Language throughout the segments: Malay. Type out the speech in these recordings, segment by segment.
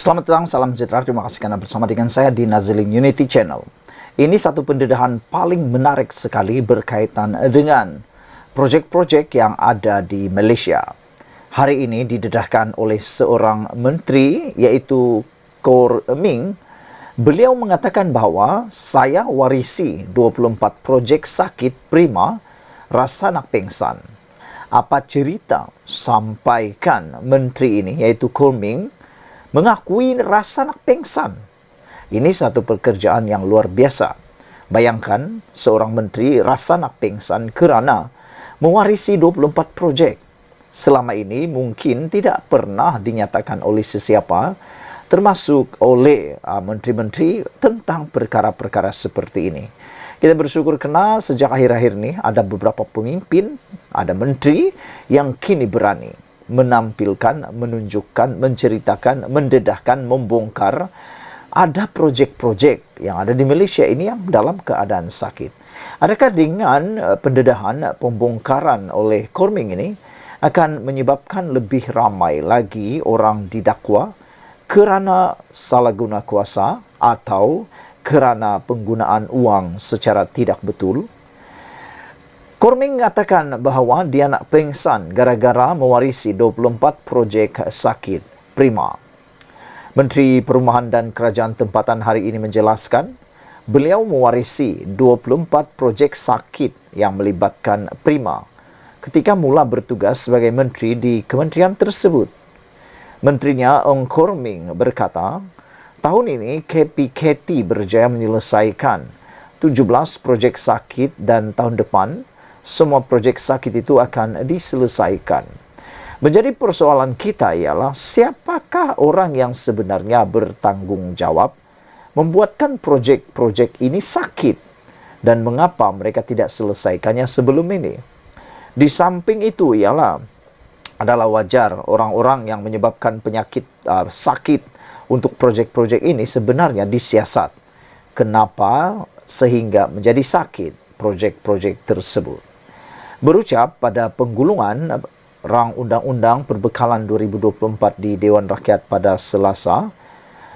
Selamat datang, salam sejahtera. Terima kasih karena bersama dengan saya di Nazilin Unity Channel. Ini satu pendedahan paling menarik sekali berkaitan dengan proyek-proyek yang ada di Malaysia. Hari ini didedahkan oleh seorang menteri, yaitu Kor Ming. Beliau mengatakan bahawa saya warisi 24 proyek sakit prima rasa nak pengsan. Apa cerita? Sampaikan menteri ini, yaitu Kor Ming, mengakui rasa nak pengsan. Ini satu pekerjaan yang luar biasa. Bayangkan seorang menteri rasa nak pengsan kerana mewarisi 24 projek. Selama ini mungkin tidak pernah dinyatakan oleh sesiapa, termasuk oleh menteri-menteri tentang perkara-perkara seperti ini. Kita bersyukur kerana sejak akhir-akhir ini ada beberapa pemimpin, ada menteri yang kini berani menampilkan, menunjukkan, menceritakan, mendedahkan, membongkar ada projek-projek yang ada di Malaysia ini yang dalam keadaan sakit. Adakah dengan pendedahan, pembongkaran oleh Kor Ming ini akan menyebabkan lebih ramai lagi orang didakwa kerana salah guna kuasa atau kerana penggunaan uang secara tidak betul? Kor Ming mengatakan bahawa dia nak pengsan gara-gara mewarisi 24 projek sakit prima. Menteri Perumahan dan Kerajaan Tempatan hari ini menjelaskan beliau mewarisi 24 projek sakit yang melibatkan prima ketika mula bertugas sebagai menteri di kementerian tersebut. Menterinya Ong Kor Ming berkata, tahun ini KPKT berjaya menyelesaikan 17 projek sakit dan tahun depan semua projek sakit itu akan diselesaikan. Menjadi persoalan kita ialah siapakah orang yang sebenarnya bertanggungjawab membuatkan projek-projek ini sakit dan mengapa mereka tidak selesaikannya sebelum ini. Di samping itu ialah adalah wajar orang-orang yang menyebabkan penyakit sakit untuk projek-projek ini sebenarnya disiasat. Kenapa sehingga menjadi sakit projek-projek tersebut? Berucap pada penggulungan Rang Undang-Undang Perbekalan 2024 di Dewan Rakyat pada Selasa,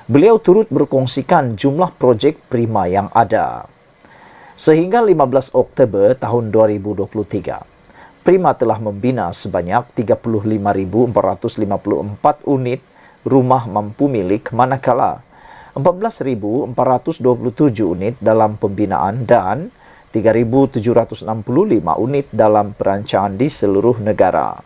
beliau turut berkongsikan jumlah projek prima yang ada. Sehingga 15 Oktober tahun 2023, Prima telah membina sebanyak 35.454 unit rumah mampu milik, manakala 14.427 unit dalam pembinaan dan 3.765 unit dalam perancangan di seluruh negara.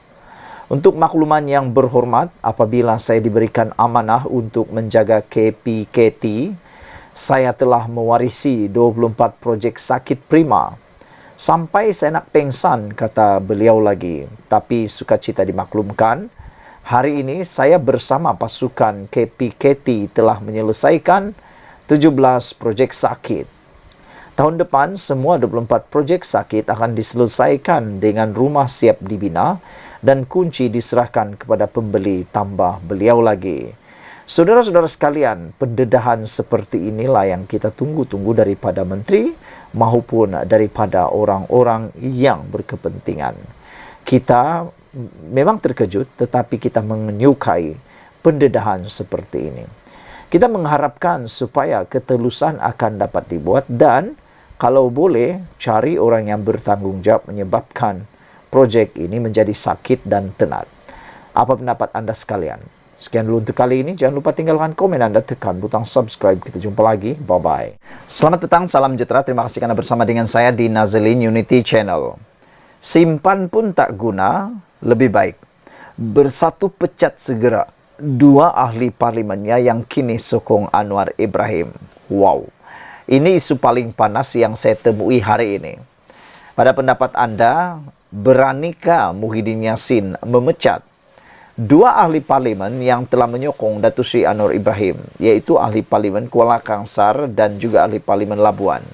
Untuk makluman yang berhormat, apabila saya diberikan amanah untuk menjaga KPKT, saya telah mewarisi 24 projek sakit prima. Sampai saya nak pengsan, kata beliau lagi. Tapi sukacita dimaklumkan, hari ini saya bersama pasukan KPKT telah menyelesaikan 17 projek sakit. Tahun depan, semua 24 projek sakit akan diselesaikan dengan rumah siap dibina dan kunci diserahkan kepada pembeli, tambah beliau lagi. Saudara-saudara sekalian, pendedahan seperti inilah yang kita tunggu-tunggu daripada menteri maupun daripada orang-orang yang berkepentingan. Kita memang terkejut, tetapi kita menyukai pendedahan seperti ini. Kita mengharapkan supaya ketelusan akan dapat dibuat dan kalau boleh, cari orang yang bertanggungjawab menyebabkan projek ini menjadi sakit dan tenat. Apa pendapat anda sekalian? Sekian dulu untuk kali ini. Jangan lupa tinggalkan komen anda, tekan butang subscribe. Kita jumpa lagi. Bye-bye. Selamat petang, salam sejahtera. Terima kasih karena bersama dengan saya di Nazilin Unity Channel. Simpan pun tak guna, lebih baik bersatu pecat segera. Dua ahli parlimennya yang kini sokong Anwar Ibrahim. Wow. Ini isu paling panas yang saya temui hari ini. Pada pendapat anda, beranikah Muhyiddin Yassin memecat dua ahli parlimen yang telah menyokong Datuk Seri Anwar Ibrahim, yaitu ahli parlimen Kuala Kangsar dan juga ahli parlimen Labuan?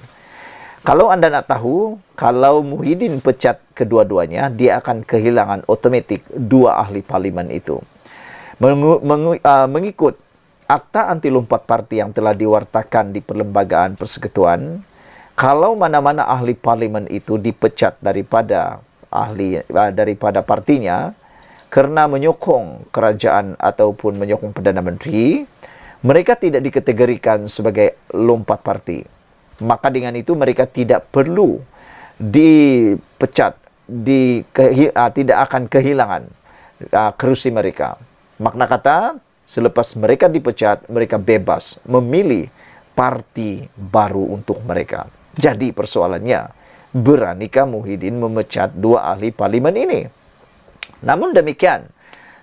Kalau anda nak tahu, kalau Muhyiddin pecat kedua-duanya, dia akan kehilangan otomatik dua ahli parlimen itu. Mengikut Akta Anti Lompat Parti yang telah diwartakan di Perlembagaan Persekutuan, kalau mana-mana ahli parlimen itu dipecat daripada partinya kerana menyokong kerajaan ataupun menyokong Perdana Menteri, Mereka tidak dikategorikan sebagai lompat parti. Maka dengan itu mereka tidak perlu dipecat, tidak akan kehilangan kerusi mereka. Makna kata, selepas mereka dipecat, mereka bebas memilih parti baru untuk mereka. Jadi persoalannya, beranikah Muhyiddin memecat 2 ahli parlimen ini? Namun demikian,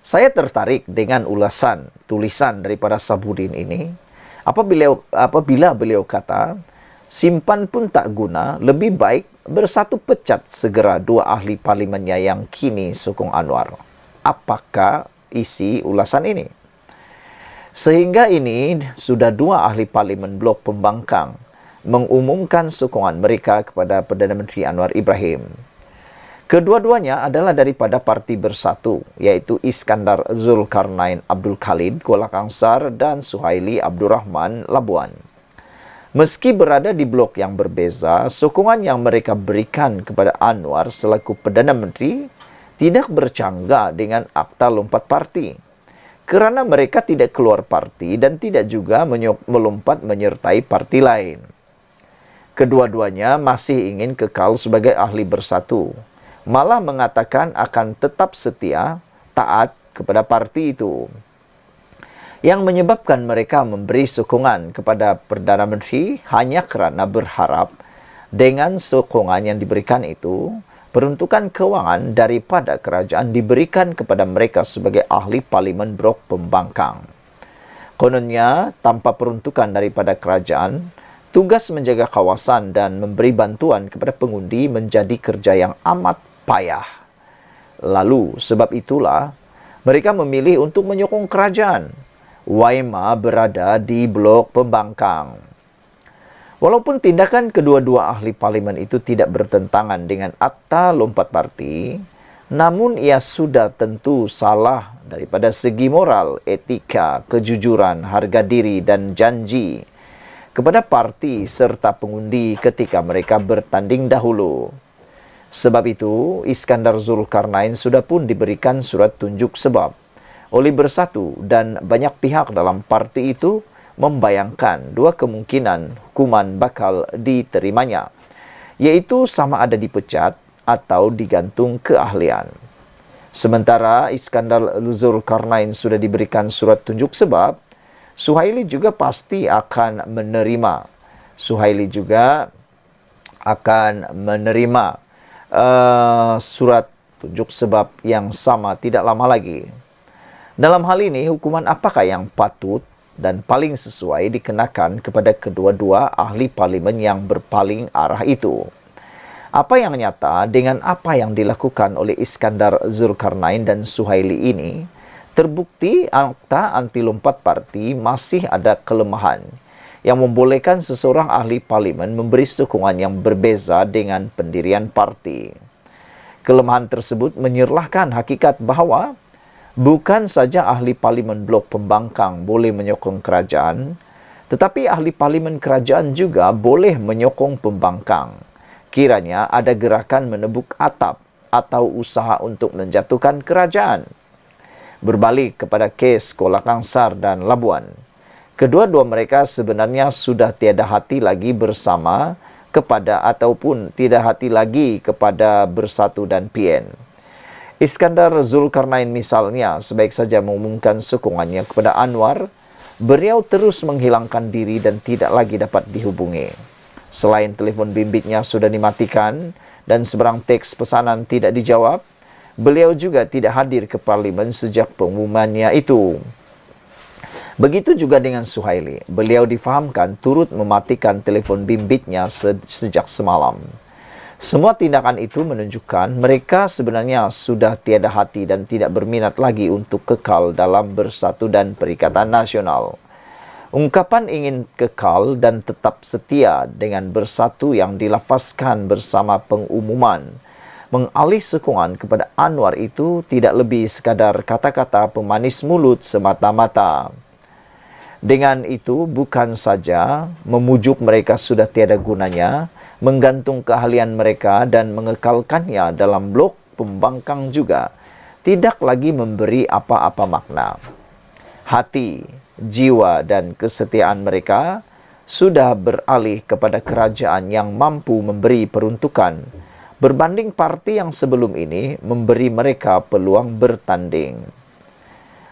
saya tertarik dengan ulasan tulisan daripada Sabudin ini. Apabila beliau kata, simpan pun tak guna, lebih baik bersatu pecat segera 2 ahli parlimennya yang kini sokong Anwar. Apakah isi ulasan ini? Sehingga ini sudah 2 ahli parlimen blok pembangkang mengumumkan sokongan mereka kepada Perdana Menteri Anwar Ibrahim. Kedua-duanya adalah daripada Parti Bersatu, yaitu Iskandar Zulkarnain Abdul Khalid Kuala Kangsar dan Suhaili Abdul Rahman Labuan. Meski berada di blok yang berbeza, sokongan yang mereka berikan kepada Anwar selaku Perdana Menteri tidak bercanggah dengan akta lompat parti. Kerana mereka tidak keluar parti dan tidak juga melompat menyertai parti lain. Kedua-duanya masih ingin kekal sebagai ahli bersatu. Malah mengatakan akan tetap setia, taat kepada parti itu. Yang menyebabkan mereka memberi sokongan kepada Perdana Menteri hanya kerana berharap dengan sokongan yang diberikan itu, peruntukan kewangan daripada kerajaan diberikan kepada mereka sebagai ahli parlimen blok pembangkang. Kononnya, tanpa peruntukan daripada kerajaan, tugas menjaga kawasan dan memberi bantuan kepada pengundi menjadi kerja yang amat payah. Lalu, sebab itulah, mereka memilih untuk menyokong kerajaan. Waima berada di blok pembangkang. Walaupun tindakan kedua-dua ahli parlimen itu tidak bertentangan dengan akta lompat parti, namun ia sudah tentu salah daripada segi moral, etika, kejujuran, harga diri dan janji kepada parti serta pengundi ketika mereka bertanding dahulu. Sebab itu, Iskandar Zulkarnain sudah pun diberikan surat tunjuk sebab oleh Bersatu dan banyak pihak dalam parti itu membayangkan 2 kemungkinan hukuman bakal diterimanya, yaitu sama ada dipecat atau digantung keahlian. Sementara Iskandar Zulkarnain sudah diberikan surat tunjuk sebab, Suhaili juga pasti akan menerima. Suhaili juga akan menerima surat tunjuk sebab yang sama tidak lama lagi. Dalam hal ini, hukuman apakah yang patut dan paling sesuai dikenakan kepada kedua-dua ahli parlimen yang berpaling arah itu? Apa yang nyata dengan apa yang dilakukan oleh Iskandar Zulkarnain dan Suhaili ini, terbukti akta anti lompat parti masih ada kelemahan yang membolehkan seseorang ahli parlimen memberi sokongan yang berbeza dengan pendirian parti. Kelemahan tersebut menyerlahkan hakikat bahawa bukan saja ahli parlimen blok pembangkang boleh menyokong kerajaan, tetapi ahli parlimen kerajaan juga boleh menyokong pembangkang. Kiranya ada gerakan menebuk atap atau usaha untuk menjatuhkan kerajaan. Berbalik kepada kes Kuala Kangsar dan Labuan, kedua-dua mereka sebenarnya sudah tiada hati lagi bersama kepada ataupun tiada hati lagi kepada Bersatu dan PN. Iskandar Zulkarnain misalnya sebaik saja mengumumkan sokongannya kepada Anwar, beliau terus menghilangkan diri dan tidak lagi dapat dihubungi. Selain telefon bimbitnya sudah dimatikan dan sebarang teks pesanan tidak dijawab, beliau juga tidak hadir ke parlimen sejak pengumumannya itu. Begitu juga dengan Suhaili, beliau difahamkan turut mematikan telefon bimbitnya sejak semalam. Semua tindakan itu menunjukkan mereka sebenarnya sudah tiada hati dan tidak berminat lagi untuk kekal dalam Bersatu dan Perikatan Nasional. Ungkapan ingin kekal dan tetap setia dengan Bersatu yang dilafazkan bersama pengumuman mengalih sokongan kepada Anwar itu tidak lebih sekadar kata-kata pemanis mulut semata-mata. Dengan itu bukan saja memujuk mereka sudah tiada gunanya, menggantung keahlian mereka dan mengekalkannya dalam blok pembangkang juga tidak lagi memberi apa-apa makna. Hati, jiwa dan kesetiaan mereka sudah beralih kepada kerajaan yang mampu memberi peruntukan, berbanding parti yang sebelum ini memberi mereka peluang bertanding.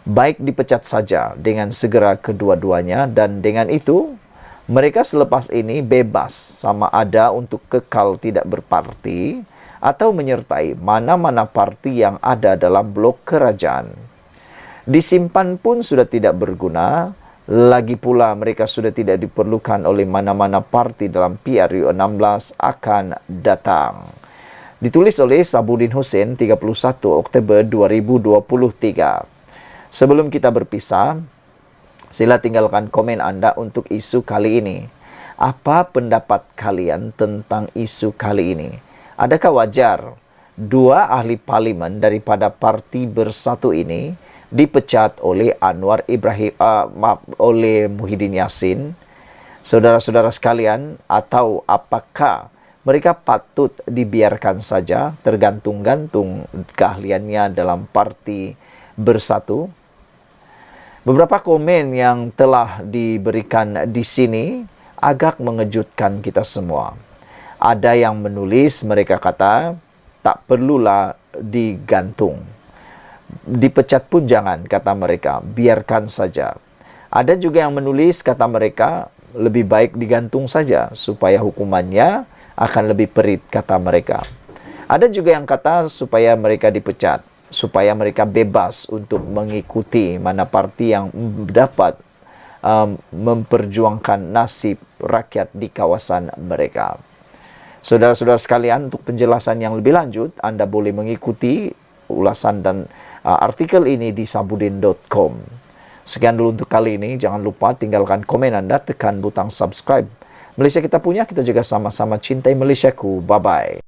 Baik dipecat saja dengan segera kedua-duanya, dan dengan itu mereka selepas ini bebas sama ada untuk kekal tidak berparti atau menyertai mana-mana parti yang ada dalam blok kerajaan. Disimpan pun sudah tidak berguna, lagi pula mereka sudah tidak diperlukan oleh mana-mana parti dalam PRU 16 akan datang. Ditulis oleh Sabudin Hussein 31 Oktober 2023. Sebelum kita berpisah, sila tinggalkan komen Anda untuk isu kali ini. Apa pendapat kalian tentang isu kali ini? Adakah wajar dua ahli parlimen daripada Parti Bersatu ini dipecat oleh oleh Muhyiddin Yassin? Saudara-saudara sekalian, atau apakah mereka patut dibiarkan saja tergantung-gantung keahliannya dalam Parti Bersatu? Beberapa komen yang telah diberikan di sini agak mengejutkan kita semua. Ada yang menulis, mereka kata, tak perlulah digantung. Dipecat pun jangan, kata mereka, biarkan saja. Ada juga yang menulis, kata mereka, lebih baik digantung saja supaya hukumannya akan lebih perit, kata mereka. Ada juga yang kata supaya mereka dipecat, supaya mereka bebas untuk mengikuti mana parti yang dapat memperjuangkan nasib rakyat di kawasan mereka. Saudara-saudara sekalian, untuk penjelasan yang lebih lanjut, Anda boleh mengikuti ulasan dan artikel ini di sabudin.com. Sekian dulu untuk kali ini. Jangan lupa tinggalkan komen Anda, tekan butang subscribe. Malaysia kita punya, kita juga sama-sama cintai Malaysiaku. Bye-bye.